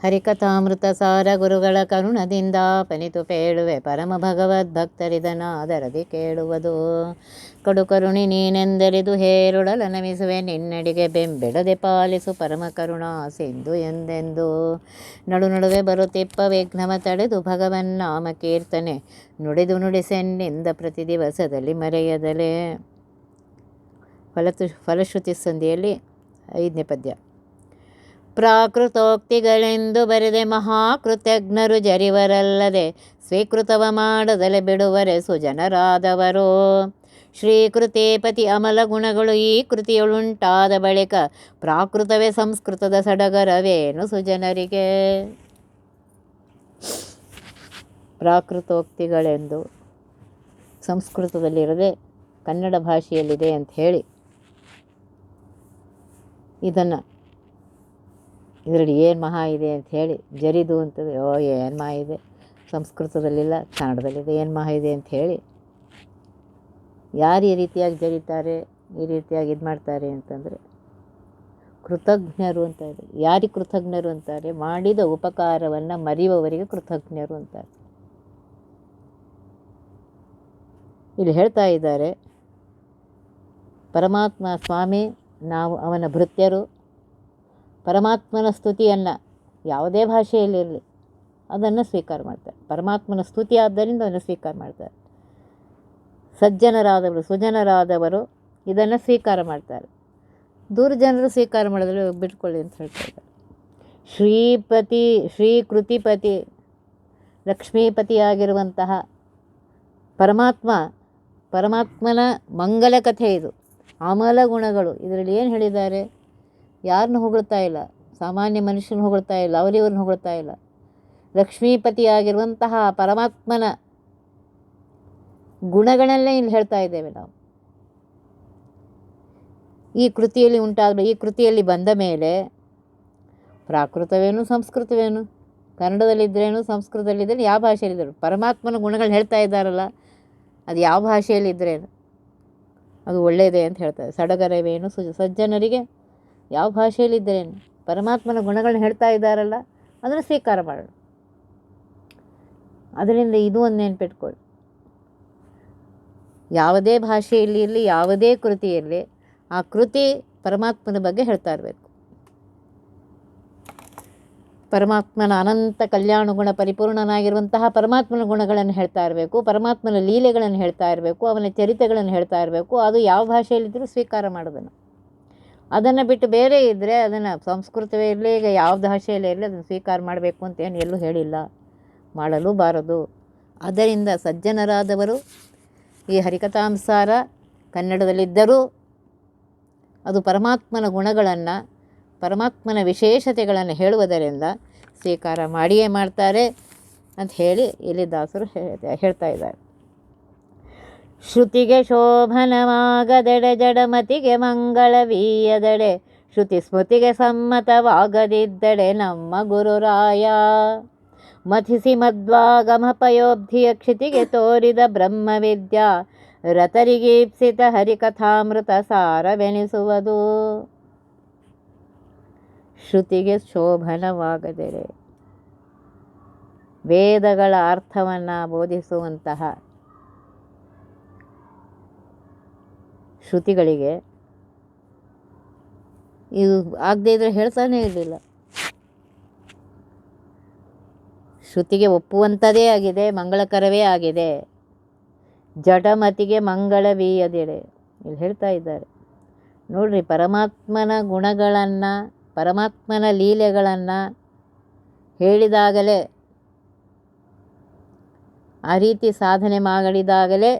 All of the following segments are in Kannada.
ಹರಿಕಥಾಮೃತ ಸಾರ ಗುರುಗಳ ಕರುಣದಿಂದ ಪನಿತು ಪೇಳುವೆ ಪರಮ ಭಗವದ್ಭಕ್ತರಿದನಾದರದಿ ಕೇಳುವುದು. ಕಡು ಕರುಣಿ ನೀನೆಂದರಿದು ಹೇರುಡಲ ನಮಿಸುವೆ ನಿನ್ನಡಿಗೆ ಬೆಂಬೆಡದೆ ಪಾಲಿಸು ಪರಮ ಕರುಣಾ ಸಿಂಧು ಎಂದೆಂದು. ನಡು ನಡುವೆ ಬರುತ್ತಿಪ್ಪ ವಿಘ್ನವ ತಡೆದು ಭಗವನ್ನಾಮ ಕೀರ್ತನೆ ನುಡಿದು ನುಡಿಸೆನ್ನಿಂದ ಪ್ರತಿ ದಿವಸದಲ್ಲಿ ಮರೆಯದಲೇ. ಫಲಶ್ರುತಿ ಸಂಧಿಯಲ್ಲಿ 5ನೇ ಪದ್ಯ. ಪ್ರಾಕೃತೋಕ್ತಿಗಳೆಂದು ಬರೆದೆ ಮಹಾಕೃತಜ್ಞರು ಜರಿವರಲ್ಲದೆ ಸ್ವೀಕೃತವ ಮಾಡದಲೆ ಬಿಡುವರೆ ಸುಜನರಾದವರು. ಶ್ರೀಕೃತೇಪತಿ ಅಮಲ ಗುಣಗಳು ಈ ಕೃತಿಯೊಳುಂಟಾದ ಬಳಿಕ ಪ್ರಾಕೃತವೇ ಸಂಸ್ಕೃತದ ಸಡಗರವೇನು ಸುಜನರಿಗೆ. ಪ್ರಾಕೃತೋಕ್ತಿಗಳೆಂದು ಸಂಸ್ಕೃತದಲ್ಲಿರದೆ ಕನ್ನಡ ಭಾಷೆಯಲ್ಲಿದೆ ಅಂತ ಹೇಳಿ ಇದರಲ್ಲಿ ಏನು ಮಹಾ ಇದೆ ಅಂತ ಹೇಳಿ ಜರಿದು ಅಂತದೆ. ಏನು ಮಹಾ ಇದೆ, ಸಂಸ್ಕೃತದಲ್ಲಿಲ್ಲ ಕನ್ನಡದಲ್ಲಿದೆ, ಏನು ಮಹಾ ಇದೆ ಅಂತ ಹೇಳಿ ಯಾರು ಈ ರೀತಿಯಾಗಿ ಜರಿತಾರೆ, ಈ ರೀತಿಯಾಗಿ ಇದು ಮಾಡ್ತಾರೆ ಅಂತಂದರೆ ಕೃತಜ್ಞರು ಅಂತ ಇದೆ. ಯಾರಿಗೆ ಕೃತಜ್ಞರು ಅಂತಾರೆ? ಮಾಡಿದ ಉಪಕಾರವನ್ನು ಮರೆಯುವವರಿಗೆ ಕೃತಜ್ಞರು ಅಂತಾರೆ. ಇಲ್ಲಿ ಹೇಳ್ತಾ ಇದ್ದಾರೆ, ಪರಮಾತ್ಮ ಸ್ವಾಮಿ ನಾವು ಅವನ ಭೃತ್ಯರು. ಪರಮಾತ್ಮನ ಸ್ತುತಿಯನ್ನು ಯಾವುದೇ ಭಾಷೆಯಲ್ಲಿರಲಿ ಅದನ್ನು ಸ್ವೀಕಾರ ಮಾಡ್ತಾರೆ. ಪರಮಾತ್ಮನ ಸ್ತುತಿ ಆದ್ದರಿಂದ ಅದನ್ನು ಸ್ವೀಕಾರ ಮಾಡ್ತಾರೆ. ಸಜ್ಜನರಾದವರು ಸುಜನರಾದವರು ಇದನ್ನು ಸ್ವೀಕಾರ ಮಾಡ್ತಾರೆ. ದುರ್ಜನರು ಸ್ವೀಕಾರ ಮಾಡಿದ್ರೆ ಬಿಟ್ಕೊಳ್ಳಿ ಅಂತ ಹೇಳ್ತಾ ಇದ್ದಾರೆ. ಶ್ರೀಕೃತಿಪತಿ ಲಕ್ಷ್ಮೀಪತಿಯಾಗಿರುವಂತಹ ಪರಮಾತ್ಮನ ಮಂಗಲ ಕಥೆ ಇದು. ಅಮಲ ಗುಣಗಳು ಇದರಲ್ಲಿ ಏನು ಹೇಳಿದ್ದಾರೆ? ಯಾರನ್ನು ಹೊಗಳ್ತಾ ಇಲ್ಲ, ಸಾಮಾನ್ಯ ಮನುಷ್ಯನ ಹೊಗಳ್ತಾ ಇಲ್ಲ, ಅವರಿವ್ರನ್ನ ಹೊಗಳ್ತಾ ಇಲ್ಲ. ಲಕ್ಷ್ಮೀಪತಿಯಾಗಿರುವಂತಹ ಪರಮಾತ್ಮನ ಗುಣಗಳನ್ನೇ ಇಲ್ಲಿ ಹೇಳ್ತಾ ಇದ್ದೇವೆ ನಾವು. ಈ ಕೃತಿಯಲ್ಲಿ ಬಂದ ಮೇಲೆ ಪ್ರಾಕೃತವೇನು ಸಂಸ್ಕೃತವೇನು, ಕನ್ನಡದಲ್ಲಿದ್ದರೇನು ಸಂಸ್ಕೃತದಲ್ಲಿದ್ದರೆ ಯಾವ ಭಾಷೆಯಲ್ಲಿದ್ದರು ಪರಮಾತ್ಮನ ಗುಣಗಳು ಹೇಳ್ತಾ ಇದ್ದಾರಲ್ಲ, ಅದು ಯಾವ ಭಾಷೆಯಲ್ಲಿದ್ದರೇನು ಅದು ಒಳ್ಳೆಯದೇ ಅಂತ ಹೇಳ್ತಾರೆ. ಸಡಗರವೇನು ಸಜ್ಜನರಿಗೆ ಯಾವ ಭಾಷೆಯಲ್ಲಿದ್ದರೇನು ಪರಮಾತ್ಮನ ಗುಣಗಳನ್ನ ಹೇಳ್ತಾ ಇದ್ದಾರಲ್ಲ ಅದನ್ನು ಸ್ವೀಕಾರ ಮಾಡೋಣ. ಅದರಿಂದ ಇದು ಒಂದು ನೆನ್ಪಿಟ್ಕೊಳ್ಳಿ, ಯಾವುದೇ ಭಾಷೆಯಲ್ಲಿ ಇರಲಿ, ಯಾವುದೇ ಕೃತಿ ಇರಲಿ, ಆ ಕೃತಿ ಪರಮಾತ್ಮನ ಬಗ್ಗೆ ಹೇಳ್ತಾ ಇರಬೇಕು. ಪರಮಾತ್ಮನ ಅನಂತ ಕಲ್ಯಾಣ ಗುಣ ಪರಿಪೂರ್ಣನಾಗಿರುವಂತಹ ಪರಮಾತ್ಮನ ಗುಣಗಳನ್ನು ಹೇಳ್ತಾ ಇರಬೇಕು, ಪರಮಾತ್ಮನ ಲೀಲೆಗಳನ್ನು ಹೇಳ್ತಾ ಇರಬೇಕು, ಅವನ ಚರಿತೆಗಳನ್ನು ಹೇಳ್ತಾ ಇರಬೇಕು. ಅದು ಯಾವ ಭಾಷೆಯಲ್ಲಿದ್ದರೂ ಸ್ವೀಕಾರ ಮಾಡೋದನ್ನು. ಅದನ್ನು ಬಿಟ್ಟು ಬೇರೆ ಇದ್ದರೆ ಅದನ್ನು ಸಂಸ್ಕೃತವೇ ಇರಲಿ, ಈಗ ಯಾವ ಭಾಷೆಯಲ್ಲೇ ಇರಲಿ ಅದನ್ನು ಸ್ವೀಕಾರ ಮಾಡಬೇಕು ಅಂತ ಏನು ಎಲ್ಲೂ ಹೇಳಿಲ್ಲ, ಮಾಡಲೂ ಬಾರದು. ಆದ್ದರಿಂದ ಸಜ್ಜನರಾದವರು ಈ ಹರಿಕಥಾಂಸಾರ ಕನ್ನಡದಲ್ಲಿದ್ದರೂ ಅದು ಪರಮಾತ್ಮನ ಗುಣಗಳನ್ನು, ಪರಮಾತ್ಮನ ವಿಶೇಷತೆಗಳನ್ನು ಹೇಳುವುದರಿಂದ ಸ್ವೀಕಾರ ಮಾಡಿಯೇ ಮಾಡ್ತಾರೆ ಅಂತ ಹೇಳಿ ಇಲ್ಲಿ ದಾಸರು ಹೇಳ್ತಾ ಇದ್ದಾರೆ. ಶ್ರುತಿಗೆ ಶೋಭನವಾಗದೆಡೆ ಜಡಮತಿಗೆ ಮಂಗಳವೀಯದೆಡೆ ಶ್ರುತಿ ಸ್ಮೃತಿಗೆ ಸಮ್ಮತವಾಗದಿದ್ದಡೆ ನಮ್ಮ ಗುರುರಾಯ. ಮಥಿಸಿ ಮಧ್ವಾಗಮಪಯೋಬ್ಧಿಯ ಕ್ಷಿತಿಗೆ ತೋರಿದ ಬ್ರಹ್ಮವಿದ್ಯಾ ರತರಿಗೀಪ್ಸಿತ ಹರಿಕಥಾಮೃತ ಸಾರವೆನಿಸುವುದು. ಶ್ರುತಿಗೆ ಶೋಭನವಾಗದೆಡೆ ವೇದಗಳ ಅರ್ಥವನ್ನು ಬೋಧಿಸುವಂತಹ ಶ್ರುತಿಗಳಿಗೆ ಇದು ಆಗದೇ ಇದ್ದರೆ ಹೇಳ್ತಾನೇ ಇರಲಿಲ್ಲ. ಶ್ರುತಿಗೆ ಒಪ್ಪುವಂಥದ್ದೇ ಆಗಿದೆ, ಮಂಗಳಕರವೇ ಆಗಿದೆ. ಜಡಮತಿಗೆ ಮಂಗಳವೀಯದೆಡೆ ಇಲ್ಲಿ ಹೇಳ್ತಾ ಇದ್ದಾರೆ ನೋಡ್ರಿ. ಪರಮಾತ್ಮನ ಗುಣಗಳನ್ನು, ಪರಮಾತ್ಮನ ಲೀಲೆಗಳನ್ನು ಹೇಳಿದಾಗಲೇ, ಆ ರೀತಿ ಸಾಧನೆ ಮಾಡಿದಾಗಲೇ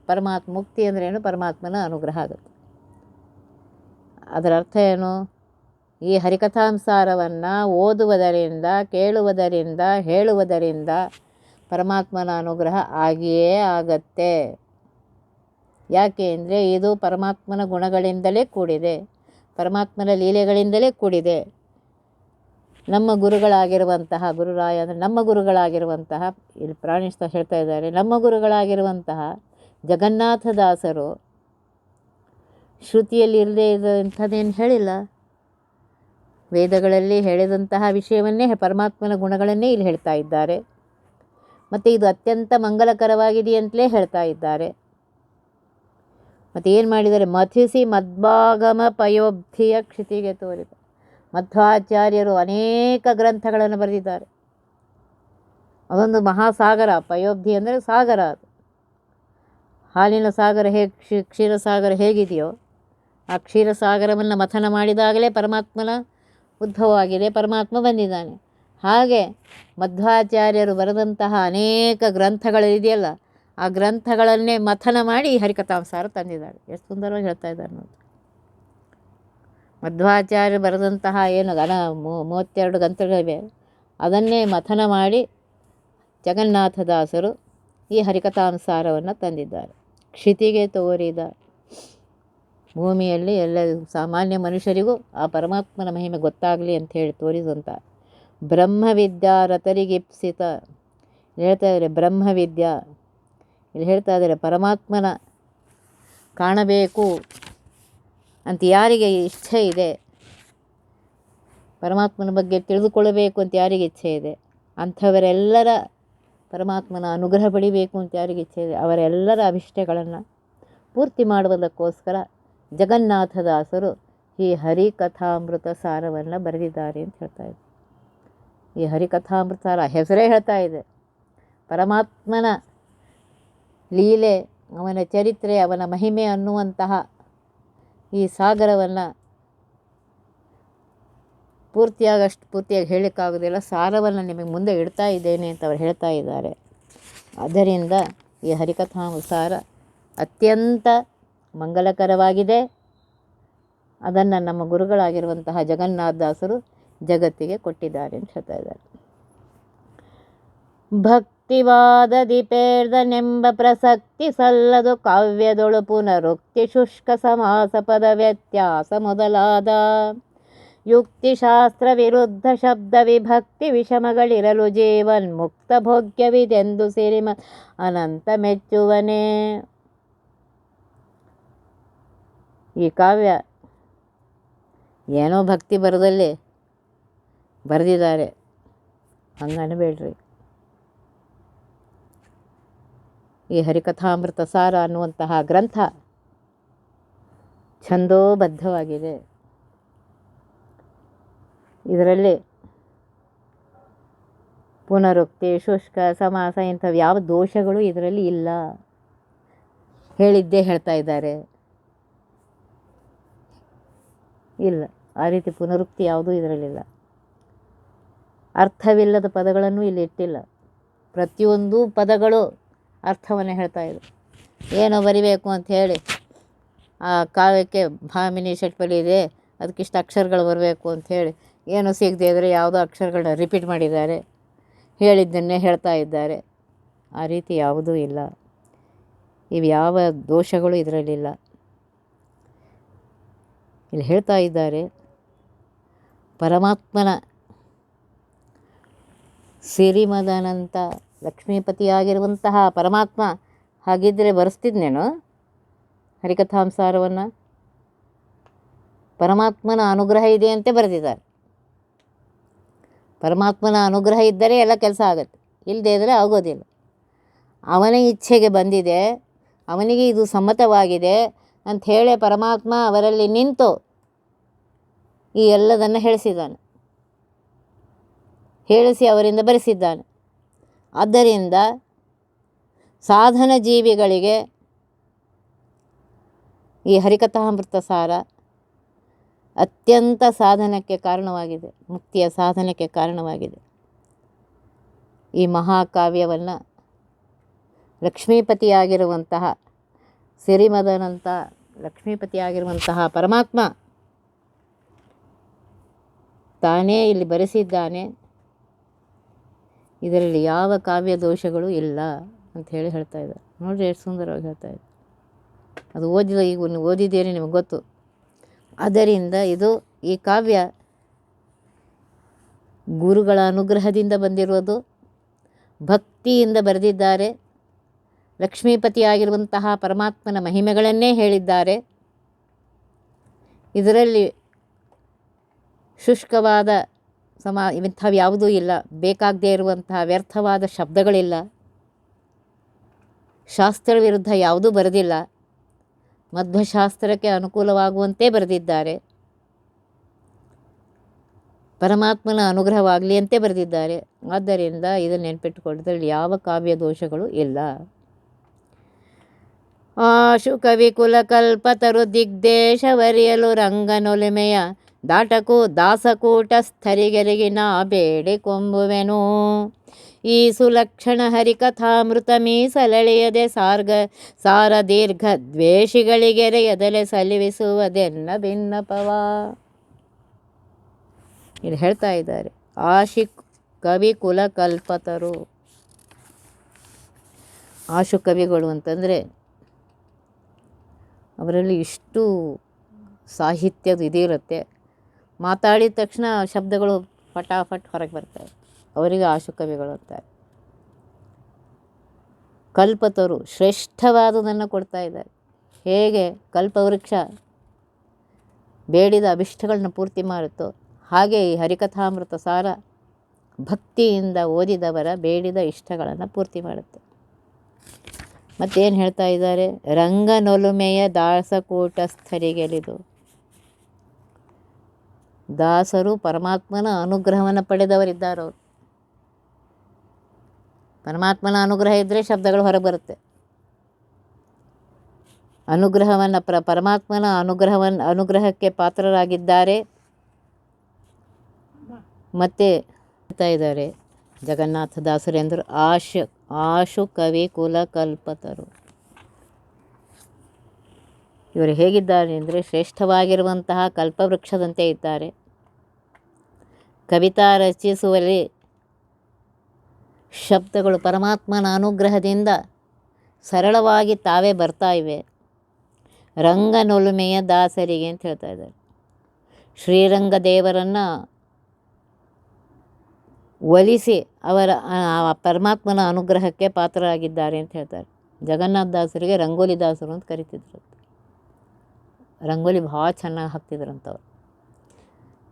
ಪರಮಾತ್ಮ ಮುಕ್ತಿ ಅಂದ್ರೇನು, ಪರಮಾತ್ಮನ ಅನುಗ್ರಹ ಆಗುತ್ತೆ. ಅದರ ಅರ್ಥ ಏನು? ಈ ಹರಿಕಥಾಂಸಾರವನ್ನು ಓದುವುದರಿಂದ, ಕೇಳುವುದರಿಂದ, ಹೇಳುವುದರಿಂದ ಪರಮಾತ್ಮನ ಅನುಗ್ರಹ ಆಗಿಯೇ ಆಗತ್ತೆ. ಯಾಕೆ ಅಂದರೆ ಇದು ಪರಮಾತ್ಮನ ಗುಣಗಳಿಂದಲೇ ಕೂಡಿದೆ, ಪರಮಾತ್ಮನ ಲೀಲೆಗಳಿಂದಲೇ ಕೂಡಿದೆ. ನಮ್ಮ ಗುರುಗಳಾಗಿರುವಂತಹ ಗುರುರಾಯ ಅಂದರೆ ನಮ್ಮ ಗುರುಗಳಾಗಿರುವಂತಹ, ಇಲ್ಲಿ ಪ್ರಾಣಿಸ್ತಾ ಹೇಳ್ತಾ ಇದ್ದಾರೆ, ನಮ್ಮ ಗುರುಗಳಾಗಿರುವಂತಹ ಜಗನ್ನಾಥದಾಸರು ಶ್ರುತಿಯಲ್ಲಿ ಇರದೇ ಇರೋಂಥದ್ದೇನು ಹೇಳಿಲ್ಲ. ವೇದಗಳಲ್ಲಿ ಹೇಳಿದಂತಹ ವಿಷಯವನ್ನೇ ಪರಮಾತ್ಮನ ಗುಣಗಳನ್ನೇ ಇಲ್ಲಿ ಹೇಳ್ತಾ ಇದ್ದಾರೆ. ಮತ್ತು ಇದು ಅತ್ಯಂತ ಮಂಗಲಕರವಾಗಿದೆಯಂತಲೇ ಹೇಳ್ತಾ ಇದ್ದಾರೆ. ಮತ್ತು ಏನು ಮಾಡಿದ್ದಾರೆ? ಮಥಿಸಿ ಮಧ್ವಾಗಮ ಪಯೋಬ್ಧಿಯ ಕ್ಷಿತಿಗೆ ತೋರಿದ. ಮಧ್ವಾಚಾರ್ಯರು ಅನೇಕ ಗ್ರಂಥಗಳನ್ನು ಬರೆದಿದ್ದಾರೆ. ಅದೊಂದು ಮಹಾಸಾಗರ. ಪಯೋಬ್ಧಿ ಅಂದರೆ ಸಾಗರ. ಅದು ಹಾಲಿನ ಸಾಗರ ಹೇಗೆ ಕ್ಷೀರಸಾಗರ ಹೇಗಿದೆಯೋ ಆ ಕ್ಷೀರಸಾಗರವನ್ನು ಮಥನ ಮಾಡಿದಾಗಲೇ ಪರಮಾತ್ಮನ ಉದ್ಭವವಾಗಿದೆ, ಪರಮಾತ್ಮ ಬಂದಿದ್ದಾನೆ. ಹಾಗೆ ಮಧ್ವಾಚಾರ್ಯರು ಬರೆದಂತಹ ಅನೇಕ ಗ್ರಂಥಗಳಿದೆಯಲ್ಲ, ಆ ಗ್ರಂಥಗಳನ್ನೇ ಮಥನ ಮಾಡಿ ಹರಿಕಥಾಂಸಾರ ತಂದಿದ್ದಾರೆ. ಎಷ್ಟು ಸುಂದರವಾಗಿ ಹೇಳ್ತಾ ಇದ್ದಾರೆ ನೋಡಿ. ಮಧ್ವಾಚಾರ್ಯರು ಬರೆದಂತಹ ಏನು 32 ಗ್ರಂಥಗಳಿವೆ, ಅದನ್ನೇ ಮಥನ ಮಾಡಿ ಜಗನ್ನಾಥದಾಸರು ಈ ಹರಿಕಥಾಂಸಾರವನ್ನು ತಂದಿದ್ದಾರೆ. ಕ್ಷಿತಿಗೆ ತೋರಿದ. ಭೂಮಿಯಲ್ಲಿ ಎಲ್ಲ ಸಾಮಾನ್ಯ ಮನುಷ್ಯರಿಗೂ ಆ ಪರಮಾತ್ಮನ ಮಹಿಮೆ ಗೊತ್ತಾಗಲಿ ಅಂಥೇಳಿ ತೋರಿಸುವಂಥ ಬ್ರಹ್ಮವಿದ್ಯಾ ರತರಿಗಿಪ್ಸಿತ. ಹೇಳ್ತಾ ಇದ್ದಾರೆ ಬ್ರಹ್ಮವಿದ್ಯಾ. ಇಲ್ಲಿ ಹೇಳ್ತಾ ಇದ್ದಾರೆ ಪರಮಾತ್ಮನ ಕಾಣಬೇಕು ಅಂತ ಯಾರಿಗೆ ಇಚ್ಛೆ ಇದೆ, ಪರಮಾತ್ಮನ ಬಗ್ಗೆ ತಿಳಿದುಕೊಳ್ಳಬೇಕು ಅಂತ ಯಾರಿಗೆ ಇಚ್ಛೆ ಇದೆ, ಅಂಥವರೆಲ್ಲರ ಪರಮಾತ್ಮನ ಅನುಗ್ರಹ ಪಡಿಬೇಕು ಅಂತ ಯಾರಿಗೆ ಇಚ್ಛೆ ಇದೆ, ಅವರೆಲ್ಲರ ಅಭಿಷ್ಟಗಳನ್ನು ಪೂರ್ತಿ ಮಾಡುವುದಕ್ಕೋಸ್ಕರ ಜಗನ್ನಾಥದಾಸರು ಈ ಹರಿಕಥಾಮೃತ ಸಾರವನ್ನು ಬರೆದಿದ್ದಾರೆ ಅಂತ ಹೇಳ್ತಾ ಇದೆ. ಈ ಹರಿಕಥಾಮೃತ ಸಾರ ಹೆಸರೇ ಹೇಳ್ತಾ ಇದೆ. ಪರಮಾತ್ಮನ ಲೀಲೆ, ಅವನ ಚರಿತ್ರೆ, ಅವನ ಮಹಿಮೆ ಅನ್ನುವಂತಹ ಈ ಸಾಗರವನ್ನು ಪೂರ್ತಿಯಾಗಿ ಹೇಳೋಕ್ಕಾಗೋದಿಲ್ಲ. ಸಾರವನ್ನು ನಿಮಗೆ ಮುಂದೆ ಇಡ್ತಾ ಇದ್ದೇನೆ ಅಂತ ಅವರು ಹೇಳ್ತಾ ಇದ್ದಾರೆ. ಆದ್ದರಿಂದ ಈ ಹರಿಕಥಾಮೃತ ಸಾರ ಅತ್ಯಂತ ಮಂಗಲಕರವಾಗಿದೆ. ಅದನ್ನು ನಮ್ಮ ಗುರುಗಳಾಗಿರುವಂತಹ ಜಗನ್ನಾಥದಾಸರು ಜಗತ್ತಿಗೆ ಕೊಟ್ಟಿದ್ದಾರೆ ಅಂತ ಹೇಳ್ತಾ ಇದ್ದಾರೆ. ಭಕ್ತಿವಾದದಿಪೇರ್ದನೆಂಬ ಪ್ರಸಕ್ತಿ ಸಲ್ಲದು ಕಾವ್ಯದೊಳು ಪುನರುಕ್ತಿ ಶುಷ್ಕ ಸಮಾಸ ಪದ ವ್ಯತ್ಯಾಸ ಮೊದಲಾದ ಯುಕ್ತಿಶಾಸ್ತ್ರ ವಿರುದ್ಧ ಶಬ್ದ ವಿಭಕ್ತಿ ವಿಷಮಗಳಿರಲು ಜೀವನ್ ಮುಕ್ತ ಭೋಗ್ಯವಿದೆಂದು ಸಿರಿಮ ಅನಂತ ಮೆಚ್ಚುವನೇ. ಈ ಕಾವ್ಯ ಏನೋ ಭಕ್ತಿ ಬರದಲ್ಲಿ ಬರೆದಿದ್ದಾರೆ ಹಂಗೆ ಅನ್ಬೇಡ್ರಿ. ಈ ಹರಿಕಥಾಮೃತ ಸಾರ ಅನ್ನುವಂತಹ ಗ್ರಂಥ ಛಂದೋಬದ್ಧವಾಗಿದೆ. ಇದರಲ್ಲಿ ಪುನರುಕ್ತಿ, ಶುಷ್ಕ, ಸಮಾಸ ಇಂಥವು ಯಾವ ದೋಷಗಳು ಇದರಲ್ಲಿ ಇಲ್ಲ. ಹೇಳಿದ್ದೇ ಹೇಳ್ತಾ ಇದ್ದಾರೆ. ಇಲ್ಲ, ಆ ರೀತಿ ಪುನರುಕ್ತಿ ಯಾವುದೂ ಇದರಲ್ಲಿಲ್ಲ. ಅರ್ಥವಿಲ್ಲದ ಪದಗಳನ್ನು ಇಲ್ಲಿ ಇಟ್ಟಿಲ್ಲ. ಪ್ರತಿಯೊಂದು ಪದಗಳು ಅರ್ಥವನ್ನು ಹೇಳ್ತಾ ಇದೆ. ಏನೋ ಬರಿಬೇಕು ಅಂಥೇಳಿ ಆ ಕಾವ್ಯಕ್ಕೆ ಭಾಮಿನಿ ಷಟ್ಪದಿ ಇದೆ, ಅದಕ್ಕಿಷ್ಟು ಅಕ್ಷರಗಳು ಬರಬೇಕು ಅಂಥೇಳಿ ಏನೋ ಸಿಗದೆ ಇದ್ದರೆ ಯಾವುದೋ ಅಕ್ಷರಗಳನ್ನ ರಿಪೀಟ್ ಮಾಡಿದ್ದಾರೆ, ಹೇಳಿದ್ದನ್ನೇ ಹೇಳ್ತಾ ಇದ್ದಾರೆ. ಆ ರೀತಿ ಯಾವುದೂ ಇಲ್ಲ. ಇವು ಯಾವ ದೋಷಗಳು ಇದರಲ್ಲಿಲ್ಲ. ಇಲ್ಲಿ ಹೇಳ್ತಾ ಇದ್ದಾರೆ ಪರಮಾತ್ಮನ ಸಿರಿಮದನಂತ ಲಕ್ಷ್ಮೀಪತಿಯಾಗಿರುವಂತಹ ಪರಮಾತ್ಮ ಹಾಗಿದ್ದರೆ ಬರೆಸ್ತಿದ್ನೇನು ಹರಿಕಥಾಂಸಾರವನ್ನು? ಪರಮಾತ್ಮನ ಅನುಗ್ರಹ ಇದೆ ಅಂತೆ ಬರೆದಿದ್ದಾರೆ. ಪರಮಾತ್ಮನ ಅನುಗ್ರಹ ಇದ್ದರೆ ಎಲ್ಲ ಕೆಲಸ ಆಗುತ್ತೆ, ಇಲ್ಲದೇ ಇದ್ದರೆ ಆಗೋದಿಲ್ಲ. ಅವನ ಇಚ್ಛೆಗೆ ಬಂದಿದೆ, ಅವನಿಗೆ ಇದು ಸಮ್ಮತವಾಗಿದೆ ಅಂಥೇಳಿ ಪರಮಾತ್ಮ ಅವರಲ್ಲಿ ನಿಂತು ಈ ಎಲ್ಲದನ್ನು ಹೇಳಿಸಿ ಅವರಿಂದ ಬರೆಸಿದ್ದಾನೆ. ಆದ್ದರಿಂದ ಸಾಧನ ಜೀವಿಗಳಿಗೆ ಈ ಹರಿಕಥಾಮೃತ ಸಾರ ಅತ್ಯಂತ ಸಾಧನಕ್ಕೆ ಕಾರಣವಾಗಿದೆ, ಮುಕ್ತಿಯ ಸಾಧನಕ್ಕೆ ಕಾರಣವಾಗಿದೆ. ಈ ಮಹಾಕಾವ್ಯವನ್ನು ಲಕ್ಷ್ಮೀಪತಿಯಾಗಿರುವಂತಹ ಸಿರಿಮದನಂತ ಲಕ್ಷ್ಮೀಪತಿಯಾಗಿರುವಂತಹ ಪರಮಾತ್ಮ ತಾನೇ ಇಲ್ಲಿ ಬರೆಸಿದ್ದಾನೆ. ಇದರಲ್ಲಿ ಯಾವ ಕಾವ್ಯ ದೋಷಗಳು ಇಲ್ಲ ಅಂಥೇಳಿ ಹೇಳ್ತಾ ಇದ್ದಾರೆ. ನೋಡಿರಿ ಎಷ್ಟು ಸುಂದರವಾಗಿ ಹೇಳ್ತಾ ಇದ್ದಾರೆ. ಅದು ಈಗ ಓದಿದ್ದೀರಿ, ನಿಮಗೆ ಗೊತ್ತು. ಆದ್ದರಿಂದ ಈ ಕಾವ್ಯ ಗುರುಗಳ ಅನುಗ್ರಹದಿಂದ ಬಂದಿರೋದು, ಭಕ್ತಿಯಿಂದ ಬರೆದಿದ್ದಾರೆ. ಲಕ್ಷ್ಮೀಪತಿಯಾಗಿರುವಂತಹ ಪರಮಾತ್ಮನ ಮಹಿಮೆಗಳನ್ನೇ ಹೇಳಿದ್ದಾರೆ. ಇದರಲ್ಲಿ ಶುಷ್ಕವಾದ ಇಂಥವು ಯಾವುದೂ ಇಲ್ಲ, ಬೇಕಾಗದೇ ಇರುವಂತಹ ವ್ಯರ್ಥವಾದ ಶಬ್ದಗಳಿಲ್ಲ, ಶಾಸ್ತ್ರ ವಿರುದ್ಧ ಯಾವುದೂ ಬರೆದಿಲ್ಲ, ಮಧ್ವಶಾಸ್ತ್ರಕ್ಕೆ ಅನುಕೂಲವಾಗುವಂತೆ ಬರೆದಿದ್ದಾರೆ, ಪರಮಾತ್ಮನ ಅನುಗ್ರಹವಾಗಲಿ ಅಂತೆ ಬರೆದಿದ್ದಾರೆ. ಆದ್ದರಿಂದ ಇದನ್ನು ನೆನಪಿಟ್ಟುಕೊಳ್ಳೋದ್ರಲ್ಲಿ ಯಾವ ಕಾವ್ಯ ದೋಷಗಳು ಇಲ್ಲ. ಆಶು ಕವಿಕುಲ ಕಲ್ಪತರು ದಿಗ್ದೇಶವರಿಯಲು ರಂಗನೊಲಿಮೆಯ ದಾಟಕು ದಾಸಕೂಟ ಸ್ಥರಿಗೆರಿಗಿನ ಬೇಡಿಕೊಂಬುವೆನು. ಈ ಸುಲಕ್ಷಣ ಹರಿಕಥಾಮೃತ ಮೀಸಲೆಳೆಯದೆ ಸಾರ ದೀರ್ಘ ದ್ವೇಷಿಗಳಿಗೆರೆಯದಲೆ ಸಲ್ಲಿಸುವುದೆನ್ನ ಭಿನ್ನಪವ. ಇಲ್ಲಿ ಹೇಳ್ತಾ ಇದ್ದಾರೆ, ಆಶು ಕವಿ ಕುಲ ಕಲ್ಪತರು. ಆಶು ಕವಿಗಳು ಅಂತಂದರೆ ಅವರಲ್ಲಿ ಇಷ್ಟು ಸಾಹಿತ್ಯದ ಇದಿರುತ್ತೆ, ಮಾತಾಡಿದ ತಕ್ಷಣ ಶಬ್ದಗಳು ಫಟಾಫಟ್ ಹೊರಗೆ ಬರ್ತವೆ, ಅವರಿಗೆ ಆಶು ಕವಿಗಳು ಅಂತಾರೆ. ಕಲ್ಪತರು ಶ್ರೇಷ್ಠವಾದುದನ್ನು ಕೊಡ್ತಾ ಇದ್ದಾರೆ. ಹೇಗೆ ಕಲ್ಪವೃಕ್ಷ ಬೇಡಿದ ಅಭಿಷ್ಟಗಳನ್ನ ಪೂರ್ತಿ ಮಾಡುತ್ತೋ ಹಾಗೆ ಈ ಹರಿಕಥಾಮೃತ ಸಾರ ಭಕ್ತಿಯಿಂದ ಓದಿದವರ ಬೇಡಿದ ಇಷ್ಟಗಳನ್ನು ಪೂರ್ತಿ ಮಾಡುತ್ತೆ. ಮತ್ತೇನು ಹೇಳ್ತಾ ಇದ್ದಾರೆ, ರಂಗನೊಲುಮೆಯ ದಾಸಕೂಟಸ್ಥರಿಗೆಲಿದು. ದಾಸರು ಪರಮಾತ್ಮನ ಅನುಗ್ರಹವನ್ನು ಪಡೆದವರಿದ್ದಾರವರು. ಪರಮಾತ್ಮನ ಅನುಗ್ರಹ ಇದ್ದರೆ ಶಬ್ದಗಳು ಹೊರಗೆ ಬರುತ್ತೆ. ಅನುಗ್ರಹವನ್ನು ಪರಮಾತ್ಮನ ಅನುಗ್ರಹಕ್ಕೆ ಪಾತ್ರರಾಗಿದ್ದಾರೆ. ಮತ್ತೆ ಹೇಳ್ತಾ ಇದ್ದಾರೆ ಜಗನ್ನಾಥದಾಸರೆಂದರು, ಆಶು ಕವಿ ಕುಲ ಕಲ್ಪತರು. ಇವರು ಹೇಗಿದ್ದಾರೆ ಅಂದರೆ ಶ್ರೇಷ್ಠವಾಗಿರುವಂತಹ ಕಲ್ಪವೃಕ್ಷದಂತೆ ಇದ್ದಾರೆ. ಕವಿತಾ ರಚಿಸುವಲ್ಲಿ ಶಬ್ದಗಳು ಪರಮಾತ್ಮನ ಅನುಗ್ರಹದಿಂದ ಸರಳವಾಗಿ ತಾವೇ ಬರ್ತಾ ಇವೆ. ರಂಗನೊಲುಮೆಯ ದಾಸರಿಗೆ ಅಂತ ಹೇಳ್ತಾ ಇದ್ದಾರೆ. ಶ್ರೀರಂಗ ದೇವರನ್ನು ಒಲಿಸಿ ಅವರ ಪರಮಾತ್ಮನ ಅನುಗ್ರಹಕ್ಕೆ ಪಾತ್ರರಾಗಿದ್ದಾರೆ ಅಂತ ಹೇಳ್ತಾರೆ. ಜಗನ್ನಾಥ ದಾಸರಿಗೆ ರಂಗೋಲಿ ದಾಸರು ಅಂತ ಕರಿತಿದ್ರು. ರಂಗೋಲಿ ಭಾಳ ಚೆನ್ನಾಗಿ ಹಾಕ್ತಿದ್ರಂಥವ್ರು.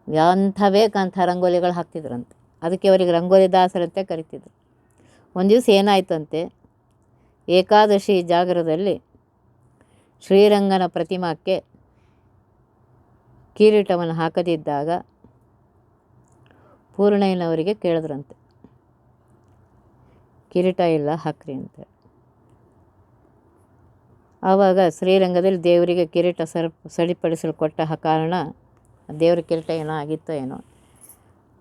ಎಂಥ ಬೇಕಂಥ ರಂಗೋಲಿಗಳು ಹಾಕ್ತಿದ್ರಂತೆ. ಅದಕ್ಕೆ ಅವರಿಗೆ ರಂಗೋಲಿ ದಾಸರಂತೆ ಕರಿತಿದ್ರು. ಒಂದು ದಿವಸ ಏನಾಯ್ತಂತೆ, ಏಕಾದಶಿ ಜಾಗರದಲ್ಲಿ ಶ್ರೀರಂಗನ ಪ್ರತಿಮಾಕ್ಕೆ ಕಿರೀಟವನ್ನು ಹಾಕದಿದ್ದಾಗ ಪೂರ್ಣಯ್ಯನವರಿಗೆ ಕೇಳಿದ್ರಂತೆ, ಕಿರೀಟ ಇಲ್ಲ ಹಾಕ್ರಿ ಅಂತ. ಆವಾಗ ಶ್ರೀರಂಗದಲ್ಲಿ ದೇವರಿಗೆ ಕಿರೀಟ ಸರಿಪಡಿಸಲು ಕೊಟ್ಟ ಕಾರಣ ದೇವ್ರ ಕಿರೀಟ ಏನೋ ಆಗಿತ್ತೋ ಏನೋ,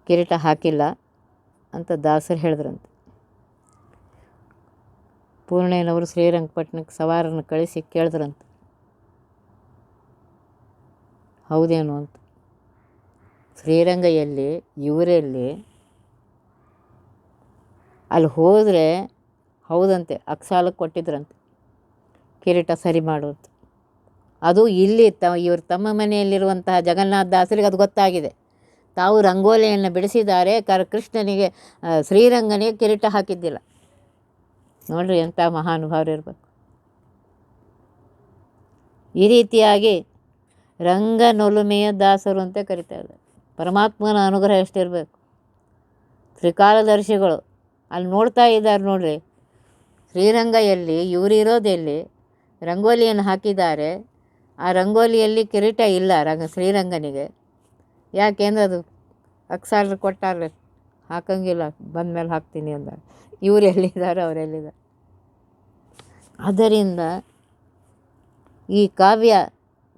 ಕಿರೀಟ ಹಾಕಿಲ್ಲ ಅಂತ ದಾಸರು ಹೇಳಿದ್ರಂತೆ. ಪೂರ್ಣಯ್ಯನವರು ಶ್ರೀರಂಗಪಟ್ಟಣಕ್ಕೆ ಸವಾರನ್ನು ಕಳಿಸಿ ಕೇಳಿದ್ರಂತೆ, ಹೌದೇನು ಅಂತ. ಶ್ರೀರಂಗ ಎಲ್ಲಿ, ಇವರೆಲ್ಲಿ? ಅಲ್ಲಿ ಹೋದರೆ ಹೌದಂತೆ, ಅಕ್ಸಾಲಕ್ಕೆ ಕೊಟ್ಟಿದ್ರಂತೆ ಕಿರೀಟ ಸರಿ ಮಾಡೋದು. ಅದು ಇಲ್ಲಿ ಇವರು ತಮ್ಮ ಮನೆಯಲ್ಲಿರುವಂತಹ ಜಗನ್ನಾಥ ದಾಸರಿಗೆ ಅದು ಗೊತ್ತಾಗಿದೆ. ತಾವು ರಂಗೋಲಿಯನ್ನು ಬಿಡಿಸಿದ್ದಾರೆ, ಕೃಷ್ಣನಿಗೆ ಶ್ರೀರಂಗನಿಗೆ ಕಿರೀಟ ಹಾಕಿದ್ದಿಲ್ಲ. ನೋಡ್ರಿ ಎಂಥ ಮಹಾನುಭಾವರು ಇರಬೇಕು. ಈ ರೀತಿಯಾಗಿ ರಂಗನೊಲುಮೆಯ ದಾಸರು ಅಂತ ಕರಿತಾ ಇದ್ದಾರೆ. ಪರಮಾತ್ಮನ ಅನುಗ್ರಹ ಎಷ್ಟಿರಬೇಕು. ತ್ರಿಕಾಲದರ್ಶಿಗಳು ಅಲ್ಲಿ ನೋಡ್ತಾ ಇದ್ದಾರೆ ನೋಡ್ರಿ, ಶ್ರೀರಂಗ ಎಲ್ಲಿ, ಇವರಿರೋದೆಲ್ಲಿ, ರಂಗೋಲಿಯನ್ನು ಹಾಕಿದ್ದಾರೆ. ಆ ರಂಗೋಲಿಯಲ್ಲಿ ಕಿರೀಟ ಇಲ್ಲ ಶ್ರೀರಂಗನಿಗೆ. ಯಾಕೆಂದ್ರೆ ಅದು ಅಕ್ಸಾಲರು ಕೊಟ್ಟಾರೆ, ಹಾಕಂಗಿಲ್ಲ, ಬಂದಮೇಲೆ ಹಾಕ್ತೀನಿ ಅಂದಾಗ. ಇವರು ಎಲ್ಲಿದ್ದಾರೆ, ಅವರೆಲ್ಲಿದ್ದಾರೆ. ಆದ್ದರಿಂದ ಈ ಕಾವ್ಯ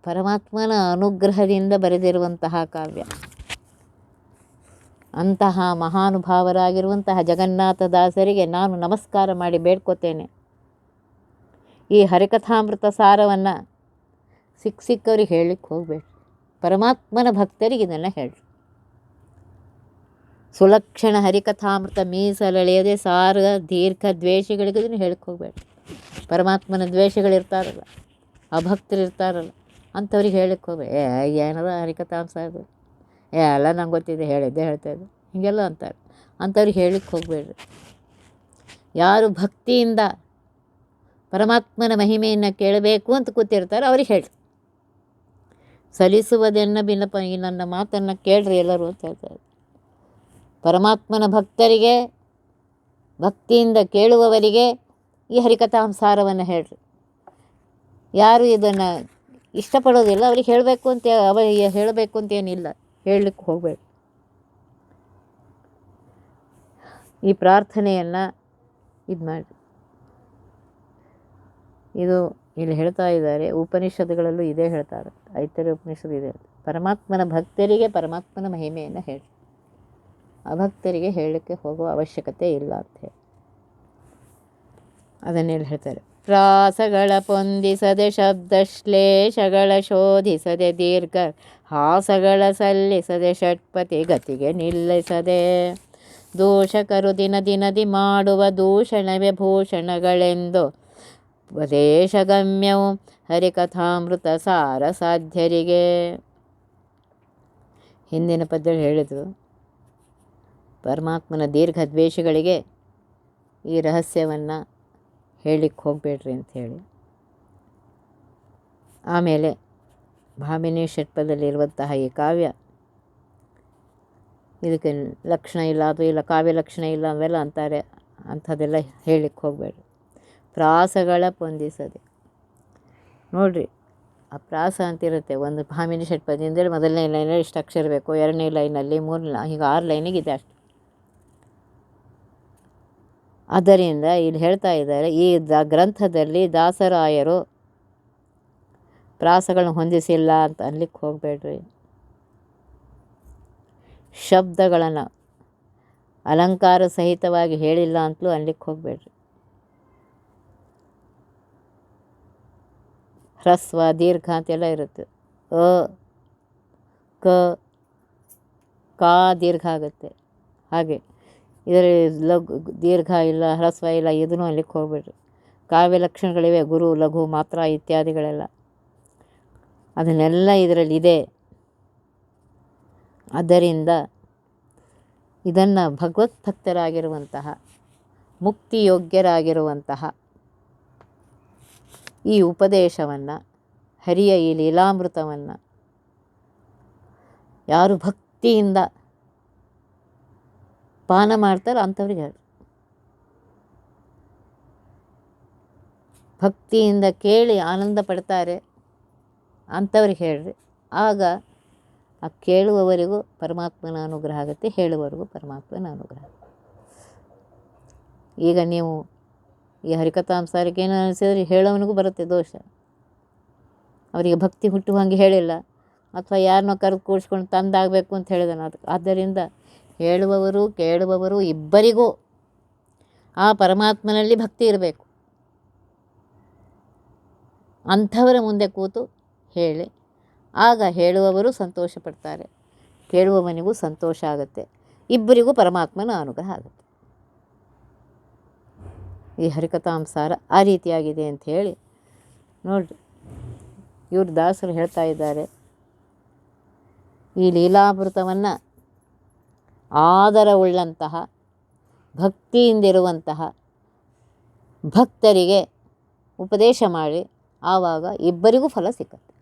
ಪರಮಾತ್ಮನ ಅನುಗ್ರಹದಿಂದ ಬರೆದಿರುವಂತಹ ಕಾವ್ಯ. ಅಂತಹ ಮಹಾನುಭಾವರಾಗಿರುವಂತಹ ಜಗನ್ನಾಥದಾಸರಿಗೆ ನಾನು ನಮಸ್ಕಾರ ಮಾಡಿ ಬೇಡ್ಕೋತೇನೆ. ಈ ಹರಿಕಥಾಮೃತ ಸಾರವನ್ನು ಸಿಕ್ಕವ್ರಿಗೆ ಹೇಳಲಿಕ್ಕೆ ಹೋಗಬೇಡಿ, ಪರಮಾತ್ಮನ ಭಕ್ತರಿಗೆ ಇದನ್ನು ಹೇಳಿ. ಸುಲಕ್ಷಣ ಹರಿಕಥಾಮೃತ ಮೀಸಲೆಳೆಯದೆ ಸಾರ ದೀರ್ಘ ದ್ವೇಷಗಳಿಗೆ ಇದನ್ನು ಹೇಳಕ್ಕೆ ಹೋಗಬೇಡಿ. ಪರಮಾತ್ಮನ ದ್ವೇಷಗಳಿರ್ತಾರಲ್ಲ, ಅಭಕ್ತರಿರ್ತಾರಲ್ಲ, ಅಂಥವ್ರಿಗೆ ಹೇಳಕ್ಕೆ ಹೋಗಬೇಡಿ. ಏನದ ಹರಿಕಥಾಂಶ ಅದು, ಎಲ್ಲ ನಂಗೆ ಗೊತ್ತಿದೆ, ಹೇಳಿದ್ದೆ ಹೇಳ್ತಾಯಿದ್ದೆ, ಹೀಗೆಲ್ಲ ಅಂತಾರೆ. ಅಂಥವ್ರಿಗೆ ಹೇಳಕ್ಕೆ ಹೋಗಬೇಡ್ರಿ. ಯಾರು ಭಕ್ತಿಯಿಂದ ಪರಮಾತ್ಮನ ಮಹಿಮೆಯನ್ನು ಕೇಳಬೇಕು ಅಂತ ಕೂತಿರ್ತಾರೆ ಅವ್ರಿಗೆ ಹೇಳಿ. ಸಲಿಸುವುದೆನ್ನ ಬಿನಪ, ಈ ನನ್ನ ಮಾತನ್ನು ಕೇಳ್ರಿ ಎಲ್ಲರೂ ಅಂತ ಹೇಳ್ತಾರೆ. ಪರಮಾತ್ಮನ ಭಕ್ತರಿಗೆ, ಭಕ್ತಿಯಿಂದ ಕೇಳುವವರಿಗೆ ಈ ಹರಿಕಥಾಂಸಾರವನ್ನು ಹೇಳ್ರಿ. ಯಾರು ಇದನ್ನು ಇಷ್ಟಪಡೋದಿಲ್ಲ ಅವ್ರಿಗೆ ಹೇಳಬೇಕು ಅಂತೇನಿಲ್ಲ, ಹೇಳಲಿಕ್ಕೆ ಹೋಗಬೇಡಿ. ಈ ಪ್ರಾರ್ಥನೆಯನ್ನು ಇದು ಮಾಡಿ. ಇದು ಇಲ್ಲಿ ಹೇಳ್ತಾ ಇದ್ದಾರೆ. ಉಪನಿಷತ್ತುಗಳಲ್ಲೂ ಇದೇ ಹೇಳ್ತಾರೆ. ಐತರೇಯ ಉಪನಿಷತ್ತು ಇದೆ. ಪರಮಾತ್ಮನ ಭಕ್ತರಿಗೆ ಪರಮಾತ್ಮನ ಮಹಿಮೆಯನ್ನು ಹೇಳಿ, ಅಭಕ್ತರಿಗೆ ಹೇಳಲಿಕ್ಕೆ ಹೋಗುವ ಅವಶ್ಯಕತೆ ಇಲ್ಲ ಅಂತ ಹೇಳಿ ಅದನ್ನೆಲ್ಲಿ ಹೇಳ್ತಾರೆ. ಪ್ರಾಸಗಳ ಪೊಂದಿಸದೆ, ಶಬ್ದಶ್ಲೇಷಗಳ ಶೋಧಿಸದೆ, ದೀರ್ಘ ಹಾಸಗಳ ಸಲ್ಲಿಸದೆ, ಷಟ್ಪತಿ ಗತಿಗೆ ನಿಲ್ಲಿಸದೆ, ದೂಷಕರು ದಿನದಿ ಮಾಡುವ ದೂಷಣವೇ ಭೂಷಣಗಳೆಂದು ಉಪದೇಶಗಮ್ಯವು ಹರಿಕಥಾಮೃತ ಸಾರ ಸಾಧ್ಯರಿಗೆ. ಹಿಂದಿನ ಪದ್ಯಗಳು ಹೇಳಿದರು, ಪರಮಾತ್ಮನ ದೀರ್ಘ ದ್ವೇಷಗಳಿಗೆ ಈ ರಹಸ್ಯವನ್ನು ಹೇಳಲಿಕ್ಕೆ ಹೋಗಬೇಡ್ರಿ ಅಂಥೇಳಿ. ಆಮೇಲೆ ಭಾಮಿನಿ ಷಟ್ಪದಲ್ಲಿರುವಂತಹ ಈ ಕಾವ್ಯ, ಇದಕ್ಕೆ ಲಕ್ಷಣ ಇಲ್ಲ, ಅದು ಇಲ್ಲ, ಕಾವ್ಯ ಲಕ್ಷಣ ಇಲ್ಲ ಅವೆಲ್ಲ ಅಂತಾರೆ. ಅಂಥದ್ದೆಲ್ಲ ಹೇಳಲಿಕ್ಕೆ ಹೋಗಬೇಡ್ರಿ. ಪ್ರಾಸಗಳ ಪೊಂದಿಸದೆ ನೋಡಿರಿ, ಆ ಪ್ರಾಸ ಅಂತಿರುತ್ತೆ. ಒಂದು ಭಾಮಿನಿ ಷಟ್ಪದಿಯಿಂದಲೇ ಮೊದಲನೇ ಲೈನಲ್ಲಿ ಇಷ್ಟು ಅಕ್ಷರ ಬೇಕು, ಎರಡನೇ ಲೈನಲ್ಲಿ, ಮೂರನೇ, ಹೀಗೆ 6 ಲೈನಿಗಿದೆ ಅಷ್ಟು. ಆದ್ದರಿಂದ ಇಲ್ಲಿ ಹೇಳ್ತಾ ಇದ್ದಾರೆ, ಈ ಗ್ರಂಥದಲ್ಲಿ ದಾಸರಾಯರು ಪ್ರಾಸಗಳನ್ನು ಹೊಂದಿಸಿಲ್ಲ ಅಂತ ಅನ್ಲಿಕ್ಕೆ ಹೋಗಬೇಡ್ರಿ. ಶಬ್ದಗಳನ್ನು ಅಲಂಕಾರ ಸಹಿತವಾಗಿ ಹೇಳಿಲ್ಲ ಅಂತಲೂ ಅನ್ಲಿಕ್ಕೆ ಹೋಗಬೇಡ್ರಿ. ಹ್ರಸ್ವ ದೀರ್ಘ ಅಂತೆಲ್ಲ ಇರುತ್ತೆ. ಕಾ ದೀರ್ಘ ಆಗುತ್ತೆ. ಹಾಗೆ ಇದರ ಲಘು ದೀರ್ಘ ಇಲ್ಲ, ಹ್ರಸ್ವ ಇಲ್ಲ, ಇದನ್ನು ಅನ್ಲಿಕ್ಕೆ ಹೋಗಬೇಡ್ರಿ. ಕಾವ್ಯ ಲಕ್ಷಣಗಳಿವೆ, ಗುರು, ಲಘು, ಮಾತ್ರ ಇತ್ಯಾದಿಗಳೆಲ್ಲ, ಅದನ್ನೆಲ್ಲ ಇದರಲ್ಲಿದೆ. ಆದ್ದರಿಂದ ಇದನ್ನು ಭಗವದ್ಭಕ್ತರಾಗಿರುವಂತಹ, ಮುಕ್ತಿಯೋಗ್ಯರಾಗಿರುವಂತಹ ಈ ಉಪದೇಶವನ್ನು, ಹರಿಯ ಈ ಲೀಲಾಮೃತವನ್ನು ಯಾರು ಭಕ್ತಿಯಿಂದ ಪಾನ ಮಾಡ್ತಾರೆ ಅಂಥವ್ರಿಗೆ ಹೇಳಿ, ಭಕ್ತಿಯಿಂದ ಕೇಳಿ ಆನಂದ ಪಡ್ತಾರೆ ಅಂಥವ್ರಿಗೆ ಹೇಳ್ರಿ. ಆಗ ಆ ಕೇಳುವವರಿಗೂ ಪರಮಾತ್ಮನ ಅನುಗ್ರಹ ಆಗುತ್ತೆ, ಹೇಳುವವರಿಗೂ ಪರಮಾತ್ಮನ ಅನುಗ್ರಹ. ಈಗ ನೀವು ಈ ಹರಿಕಥಾಂಸಾರಕ್ಕೆ ಏನು ಅನಿಸಿದ್ರೆ ಹೇಳೋವನಿಗೂ ಬರುತ್ತೆ ದೋಷ. ಅವರಿಗೆ ಭಕ್ತಿ ಹುಟ್ಟುವ ಹಾಗೆ ಹೇಳಿಲ್ಲ, ಅಥವಾ ಯಾರನ್ನೋ ಕರೆದು ಕೂಡಿಸ್ಕೊಂಡು ತಂದಾಗಬೇಕು ಅಂತ ಹೇಳಿದಾನೆ. ಆದ್ದರಿಂದ ಹೇಳುವವರು ಕೇಳುವವರು ಇಬ್ಬರಿಗೂ ಆ ಪರಮಾತ್ಮನಲ್ಲಿ ಭಕ್ತಿ ಇರಬೇಕು. ಅಂಥವರ ಮುಂದೆ ಕೂತು ಹೇಳಿ, ಆಗ ಹೇಳುವವರು ಸಂತೋಷ ಪಡ್ತಾರೆ, ಕೇಳುವವನಿಗೂ ಸಂತೋಷ ಆಗುತ್ತೆ, ಇಬ್ಬರಿಗೂ ಪರಮಾತ್ಮನ ಅನುಗ್ರಹ ಆಗುತ್ತೆ. ಈ ಹರಿಕಥಾಂಸಾರ ಆ ರೀತಿಯಾಗಿದೆ ಅಂತ ಹೇಳಿ ನೋಡಿರಿ. ಇವರು ದಾಸರು ಹೇಳ್ತಾ ಇದ್ದಾರೆ, ಈ ಲೀಲಾಮೃತವನ್ನು ಆದರವುಳ್ಳಂತಹ, ಭಕ್ತಿಯಿಂದಿರುವಂತಹ ಭಕ್ತರಿಗೆ ಉಪದೇಶ ಮಾಡಿ, ಆವಾಗ ಇಬ್ಬರಿಗೂ ಫಲ ಸಿಕ್ಕತ್ತೆ.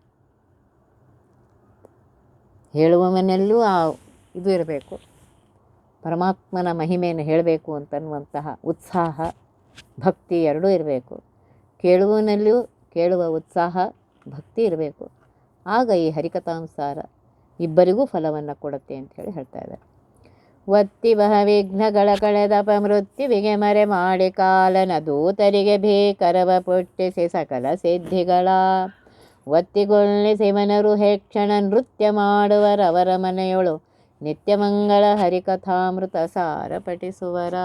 ಹೇಳುವವನಲ್ಲೂ ಇದು ಇರಬೇಕು, ಪರಮಾತ್ಮನ ಮಹಿಮೆಯನ್ನು ಹೇಳಬೇಕು ಅಂತನ್ನುವಂತಹ ಉತ್ಸಾಹ, ಭಕ್ತಿ ಎರಡೂ ಇರಬೇಕು. ಕೇಳುವವನಲ್ಲಿಯೂ ಕೇಳುವ ಉತ್ಸಾಹ, ಭಕ್ತಿ ಇರಬೇಕು. ಆಗ ಈ ಹರಿಕಥಾಂಸಾರ ಇಬ್ಬರಿಗೂ ಫಲವನ್ನು ಕೊಡುತ್ತೆ ಅಂಥೇಳಿ ಹೇಳ್ತಾ ಇದ್ದಾರೆ. ಒತ್ತಿ ಬಹ ವಿಘ್ನಗಳ ಕಳೆದಪ ಮೃತ್ಯುವಿಗೆ ಮರೆ ಮಾಡಿ ಕಾಲನ ದೂತರಿಗೆ ಭೀಕರವ ಪುಟ್ಟಿಸಿ ಸಕಲ ಸಿದ್ಧಿಗಳ ಒತ್ತಿಗೊಳ್ಳಿಸಿ ಮನರು ಹೇಕ್ಷಣ ನೃತ್ಯ ಮಾಡುವರವರ ಮನೆಯೊಳು ನಿತ್ಯ ಮಂಗಳ ಹರಿಕಥಾಮೃತ ಸಾರ ಪಠಿಸುವರ.